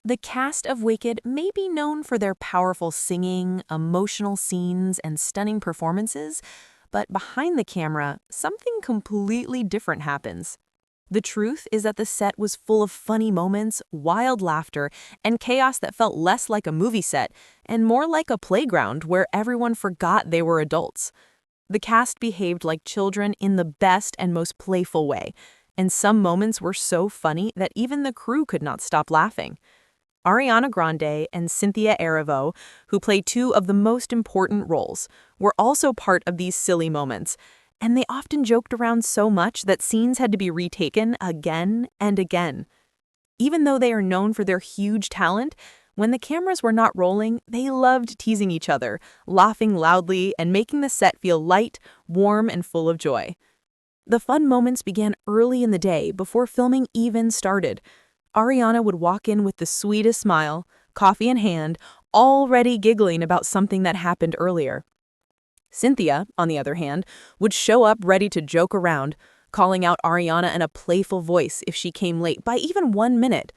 The cast of Wicked may be known for their powerful singing, emotional scenes, and stunning performances, but behind the camera, something completely different happens. The truth is that the set was full of funny moments, wild laughter, and chaos that felt less like a movie set and more like a playground where everyone forgot they were adults. The cast behaved like children in the best and most playful way, and some moments were so funny that even the crew could not stop laughing. Ariana Grande and Cynthia Erivo, who play two of the most important roles, were also part of these silly moments, and they often joked around so much that scenes had to be retaken again and again. Even though they are known for their huge talent, when the cameras were not rolling, they loved teasing each other, laughing loudly, and making the set feel light, warm, and full of joy. The fun moments began early in the day before filming even started. Ariana would walk in with the sweetest smile, coffee in hand, already giggling about something that happened earlier. Cynthia, on the other hand, would show up ready to joke around, calling out Ariana in a playful voice if she came late by even 1 minute.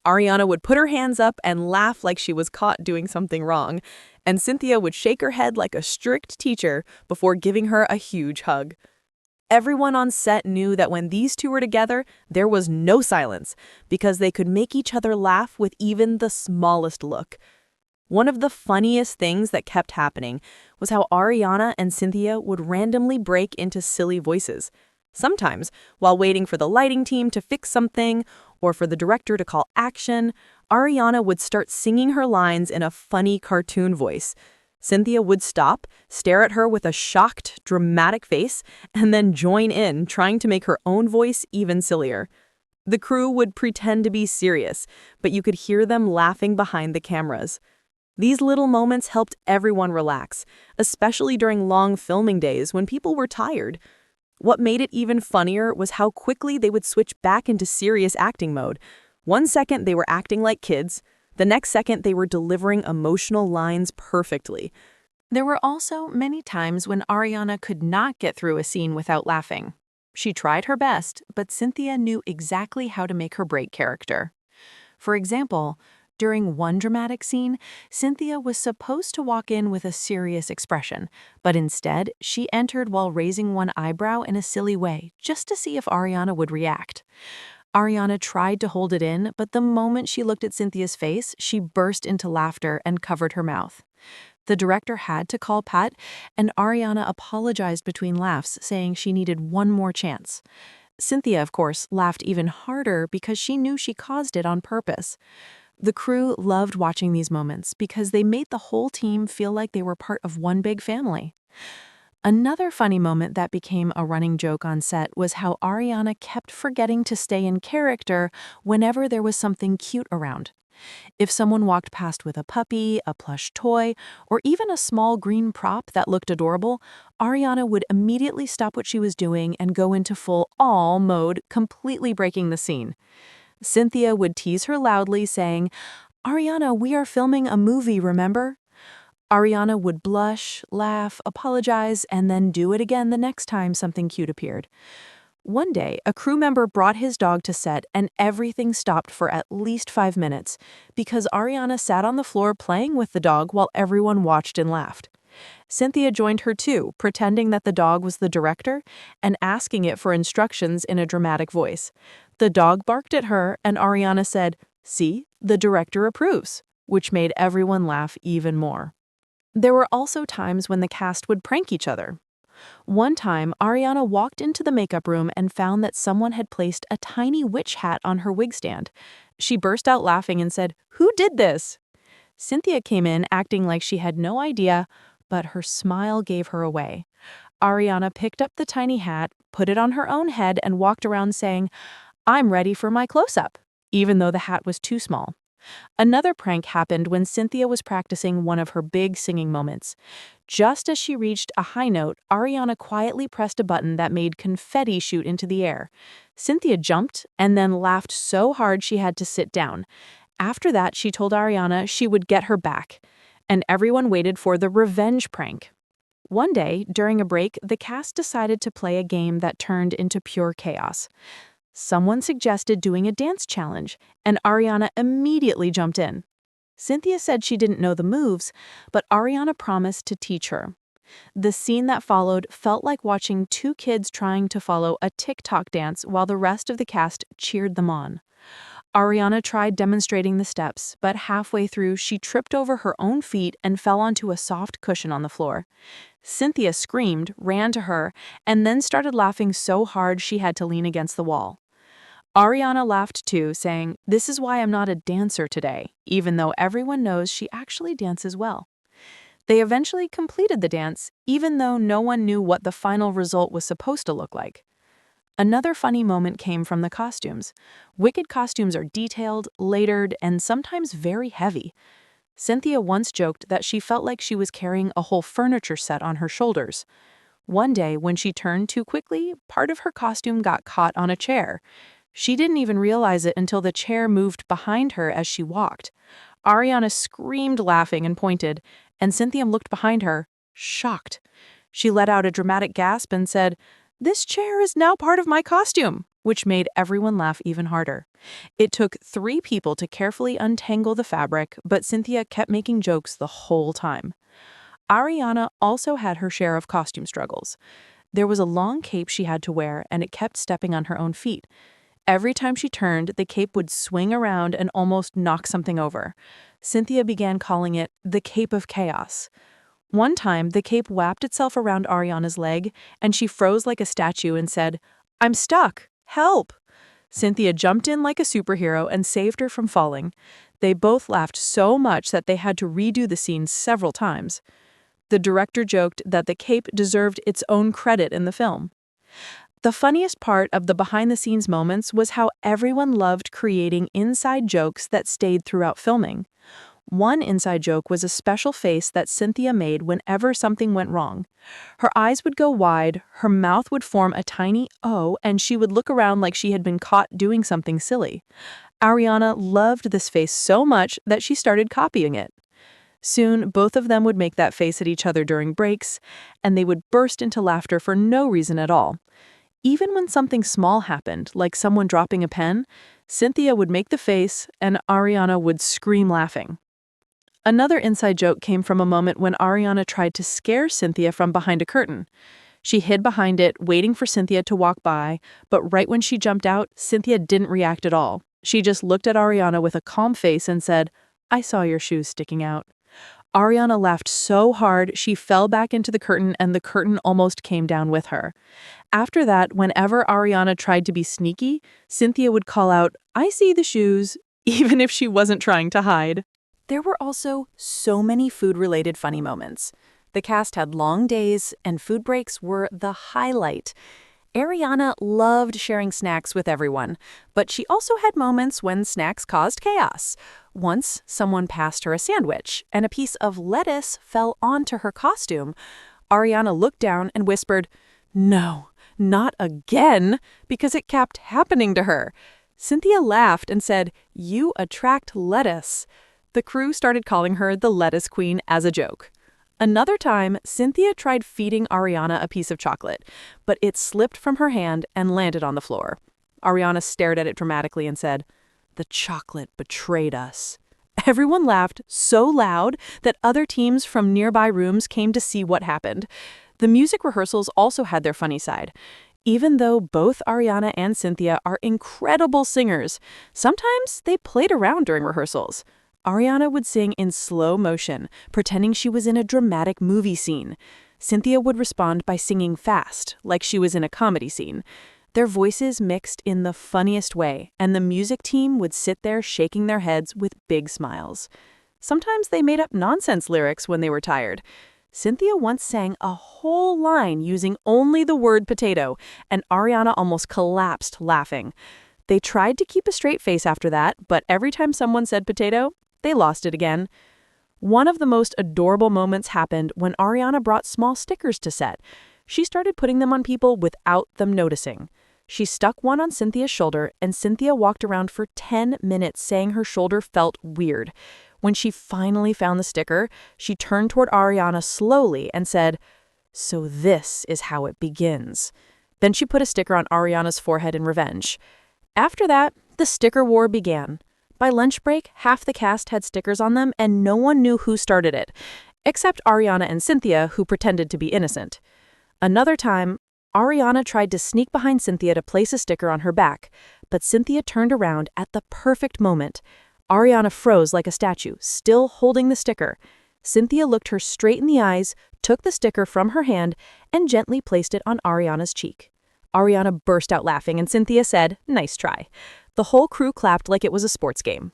Ariana would put her hands up and laugh like she was caught doing something wrong, and Cynthia would shake her head like a strict teacher before giving her a huge hug. Everyone on set knew that when these two were together, there was no silence, because they could make each other laugh with even the smallest look. One of the funniest things that kept happening was how Ariana and Cynthia would randomly break into silly voices. Sometimes, while waiting for the lighting team to fix something or for the director to call action, Ariana would start singing her lines in a funny cartoon voice. Cynthia would stop, stare at her with a shocked, dramatic face, and then join in, trying to make her own voice even sillier. The crew would pretend to be serious, but you could hear them laughing behind the cameras. These little moments helped everyone relax, especially during long filming days when people were tired. What made it even funnier was how quickly they would switch back into serious acting mode. 1 second they were acting like kids, the next second they were delivering emotional lines perfectly. There were also many times when Ariana could not get through a scene without laughing. She tried her best, but Cynthia knew exactly how to make her break character. For example, during one dramatic scene, Cynthia was supposed to walk in with a serious expression, but instead, she entered while raising one eyebrow in a silly way, just to see if Ariana would react. Ariana tried to hold it in, but the moment she looked at Cynthia's face, she burst into laughter and covered her mouth. The director had to call Pat, and Ariana apologized between laughs, saying she needed one more chance. Cynthia, of course, laughed even harder because she knew she caused it on purpose. The crew loved watching these moments because they made the whole team feel like they were part of one big family. Another funny moment that became a running joke on set was how Ariana kept forgetting to stay in character whenever there was something cute around. If someone walked past with a puppy, a plush toy, or even a small green prop that looked adorable, Ariana would immediately stop what she was doing and go into full all mode, completely breaking the scene. Cynthia would tease her loudly, saying, "Ariana, we are filming a movie, remember?" Ariana would blush, laugh, apologize, and then do it again the next time something cute appeared. One day, a crew member brought his dog to set and everything stopped for at least 5 minutes because Ariana sat on the floor playing with the dog while everyone watched and laughed. Cynthia joined her too, pretending that the dog was the director and asking it for instructions in a dramatic voice. The dog barked at her and Ariana said, "See, the director approves," which made everyone laugh even more. There were also times when the cast would prank each other. One time, Ariana walked into the makeup room and found that someone had placed a tiny witch hat on her wig stand. She burst out laughing and said, "Who did this?" Cynthia came in acting like she had no idea, but her smile gave her away. Ariana picked up the tiny hat, put it on her own head, and walked around saying, "I'm ready for my close-up," even though the hat was too small. Another prank happened when Cynthia was practicing one of her big singing moments. Just as she reached a high note, Ariana quietly pressed a button that made confetti shoot into the air. Cynthia jumped and then laughed so hard she had to sit down. After that, she told Ariana she would get her back, and everyone waited for the revenge prank. One day, during a break, the cast decided to play a game that turned into pure chaos. Someone suggested doing a dance challenge, and Ariana immediately jumped in. Cynthia said she didn't know the moves, but Ariana promised to teach her. The scene that followed felt like watching two kids trying to follow a TikTok dance while the rest of the cast cheered them on. Ariana tried demonstrating the steps, but halfway through she tripped over her own feet and fell onto a soft cushion on the floor. Cynthia screamed, ran to her, and then started laughing so hard she had to lean against the wall. Ariana laughed too, saying, "This is why I'm not a dancer today," even though everyone knows she actually dances well. They eventually completed the dance, even though no one knew what the final result was supposed to look like. Another funny moment came from the costumes. Wicked costumes are detailed, layered, and sometimes very heavy. Cynthia once joked that she felt like she was carrying a whole furniture set on her shoulders. One day, when she turned too quickly, part of her costume got caught on a chair. She didn't even realize it until the chair moved behind her as she walked. Ariana screamed laughing and pointed, and Cynthia looked behind her, shocked. She let out a dramatic gasp and said, "This chair is now part of my costume," which made everyone laugh even harder. It took 3 people to carefully untangle the fabric, but Cynthia kept making jokes the whole time. Ariana also had her share of costume struggles. There was a long cape she had to wear, and it kept stepping on her own feet. Every time she turned, the cape would swing around and almost knock something over. Cynthia began calling it the Cape of Chaos. One time, the cape wrapped itself around Ariana's leg, and she froze like a statue and said, "I'm stuck. Help!" Cynthia jumped in like a superhero and saved her from falling. They both laughed so much that they had to redo the scene several times. The director joked that the cape deserved its own credit in the film. The funniest part of the behind-the-scenes moments was how everyone loved creating inside jokes that stayed throughout filming. One inside joke was a special face that Cynthia made whenever something went wrong. Her eyes would go wide, her mouth would form a tiny O, and she would look around like she had been caught doing something silly. Ariana loved this face so much that she started copying it. Soon, both of them would make that face at each other during breaks, and they would burst into laughter for no reason at all. Even when something small happened, like someone dropping a pen, Cynthia would make the face and Ariana would scream laughing. Another inside joke came from a moment when Ariana tried to scare Cynthia from behind a curtain. She hid behind it, waiting for Cynthia to walk by, but right when she jumped out, Cynthia didn't react at all. She just looked at Ariana with a calm face and said, "I saw your shoes sticking out." Ariana laughed so hard she fell back into the curtain and the curtain almost came down with her. After that, whenever Ariana tried to be sneaky, Cynthia would call out, "I see the shoes," even if she wasn't trying to hide. There were also so many food-related funny moments. The cast had long days, and food breaks were the highlight. Ariana loved sharing snacks with everyone, but she also had moments when snacks caused chaos. Once, someone passed her a sandwich, and a piece of lettuce fell onto her costume. Ariana looked down and whispered, "No, not again," because it kept happening to her. Cynthia laughed and said, "You attract lettuce." The crew started calling her the Lettuce Queen as a joke. Another time, Cynthia tried feeding Ariana a piece of chocolate, but it slipped from her hand and landed on the floor. Ariana stared at it dramatically and said, "The chocolate betrayed us." Everyone laughed so loud that other teams from nearby rooms came to see what happened. The music rehearsals also had their funny side. Even though both Ariana and Cynthia are incredible singers, sometimes they played around during rehearsals. Ariana would sing in slow motion, pretending she was in a dramatic movie scene. Cynthia would respond by singing fast, like she was in a comedy scene. Their voices mixed in the funniest way, and the music team would sit there shaking their heads with big smiles. Sometimes they made up nonsense lyrics when they were tired. Cynthia once sang a whole line using only the word potato, and Ariana almost collapsed laughing. They tried to keep a straight face after that, but every time someone said potato, they lost it again. One of the most adorable moments happened when Ariana brought small stickers to set. She started putting them on people without them noticing. She stuck one on Cynthia's shoulder, and Cynthia walked around for 10 minutes saying her shoulder felt weird. When she finally found the sticker, she turned toward Ariana slowly and said, "So this is how it begins." Then she put a sticker on Ariana's forehead in revenge. After that, the sticker war began. By lunch break, half the cast had stickers on them and no one knew who started it, except Ariana and Cynthia, who pretended to be innocent. Another time, Ariana tried to sneak behind Cynthia to place a sticker on her back, but Cynthia turned around at the perfect moment. Ariana froze like a statue, still holding the sticker. Cynthia looked her straight in the eyes, took the sticker from her hand, and gently placed it on Ariana's cheek. Ariana burst out laughing and Cynthia said, "Nice try." The whole crew clapped like it was a sports game.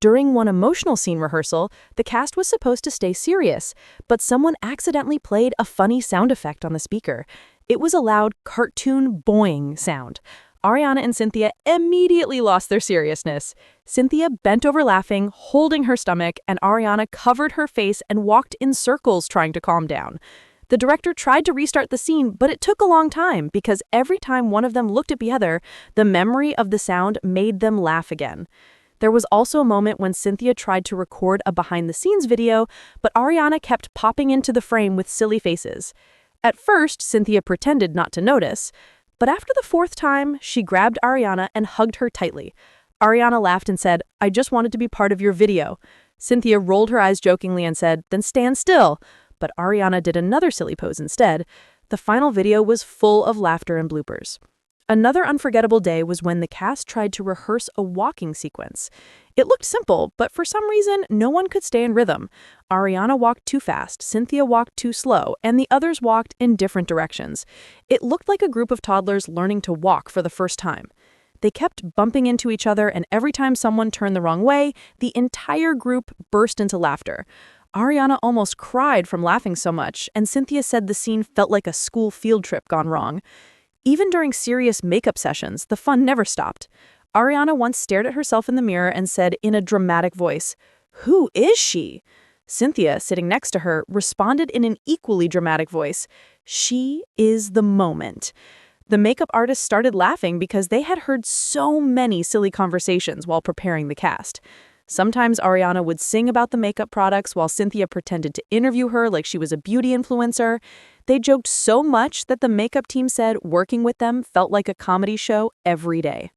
During one emotional scene rehearsal, the cast was supposed to stay serious, but someone accidentally played a funny sound effect on the speaker. It was a loud, cartoon boing sound. Ariana and Cynthia immediately lost their seriousness. Cynthia bent over laughing, holding her stomach, and Ariana covered her face and walked in circles trying to calm down. The director tried to restart the scene, but it took a long time because every time one of them looked at the other, the memory of the sound made them laugh again. There was also a moment when Cynthia tried to record a behind-the-scenes video, but Ariana kept popping into the frame with silly faces. At first, Cynthia pretended not to notice, but after the fourth time, she grabbed Ariana and hugged her tightly. Ariana laughed and said, "I just wanted to be part of your video." Cynthia rolled her eyes jokingly and said, "Then stand still." But Ariana did another silly pose instead. The final video was full of laughter and bloopers. Another unforgettable day was when the cast tried to rehearse a walking sequence. It looked simple, but for some reason, no one could stay in rhythm. Ariana walked too fast, Cynthia walked too slow, and the others walked in different directions. It looked like a group of toddlers learning to walk for the first time. They kept bumping into each other, and every time someone turned the wrong way, the entire group burst into laughter. Ariana almost cried from laughing so much, and Cynthia said the scene felt like a school field trip gone wrong. Even during serious makeup sessions, the fun never stopped. Ariana once stared at herself in the mirror and said in a dramatic voice, "Who is she?" Cynthia, sitting next to her, responded in an equally dramatic voice, "She is the moment." The makeup artists started laughing because they had heard so many silly conversations while preparing the cast. Sometimes Ariana would sing about the makeup products while Cynthia pretended to interview her like she was a beauty influencer. They joked so much that the makeup team said working with them felt like a comedy show every day.